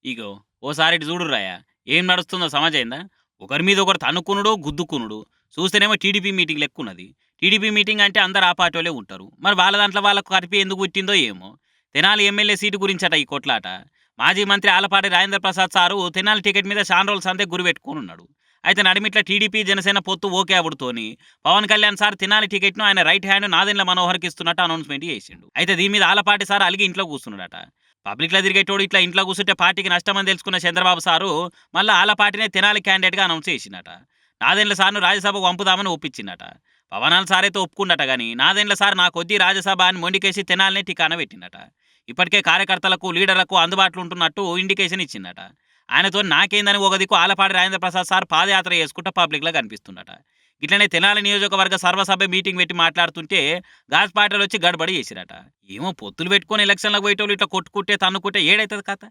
ఇగో ఓసారి ఇటు చూడుర్రాయ ఏం నడుస్తుందో సమజైందా? ఒకరి మీద ఒకరు తన్నుకునుడు, గుద్దుకునుడు. చూస్తేనేమో టీడీపీ మీటింగ్ లెక్కున్నది. టీడీపీ మీటింగ్ అంటే అందరు ఆ పార్టోలే ఉంటారు. మరి వాళ్ళ దాంట్లో వాళ్ళకు కలిపి ఎందుకు పుట్టిందో ఏమో! తెనాలి ఎమ్మెల్యే సీటు గురించట ఈ కొట్లాట. మాజీ మంత్రి ఆలపాటి రాజేంద్ర ప్రసాద్ సారు తెనాలి టికెట్ మీద చానా రోజుల సందే గురిపెట్టుకొనున్నాడు. అయితే నడిమిట్ల టీడీపీ, జనసేన పొత్తు ఓకే అవుడుతోని పవన్ కళ్యాణ్ సార్ తెనాలి టికెట్‌ను ఆయన రైట్ హ్యాండ్ నాదెండ్ల మనోహర్‌కి ఇస్తున్నట్టు అనౌన్స్‌మెంట్ చేసిండు. అయితే దీని మీద ఆలపాటి సార్ అలిగి ఇంట్లో కూర్చున్నాడట. పబ్లిక్‌లో తిరిగేటోడు ఇట్లా ఇంట్లో కూర్చుంటే పార్టీకి నష్టమని తెలుసుకున్న చంద్రబాబు సారు మళ్ళా ఆళ్ళ పార్టీనే తెనాలి క్యాండిడేట్‌గా అనౌన్స్ చేసిండట. నాదెండ్ల సార్‌ను రాజ్యసభకు పంపుదామని ఒప్పించిండట. పవనాల్ సారైతే ఒప్పుకుండట గాని, నాదెండ్ల సార్ నాకొద్దీ రాజ్యసభ అని మొండికేసి తెనాలినే టికానా పెట్టిండట. ఇప్పటికే కార్యకర్తలకు, లీడర్లకు అందుబాటులో ఉంటున్నట్టు ఇండికేషన్ ఇచ్చిండట. ఆయనతోని నాకేందని ఒక దిక్కు ఆలపాటి రాజేంద్ర ప్రసాద్ సార్ పాదయాత్ర చేసుకుంటా పబ్లిక్‌లో కనిపిస్తుండట. ఇట్లనే తెనాలి నియోజకవర్గ సర్వసభ్య మీటింగ్ పెట్టి మాట్లాడుతుంటే గాజ్ పార్టీలొచ్చి గడబడి చేసిరట. ఏమో పొత్తులు పెట్టుకొని ఎలక్షన్‌లకు పోయేటోళ్ళు ఇట్లా కొట్టుకుంటే, తన్నుకుంటే ఏడైతది కథ?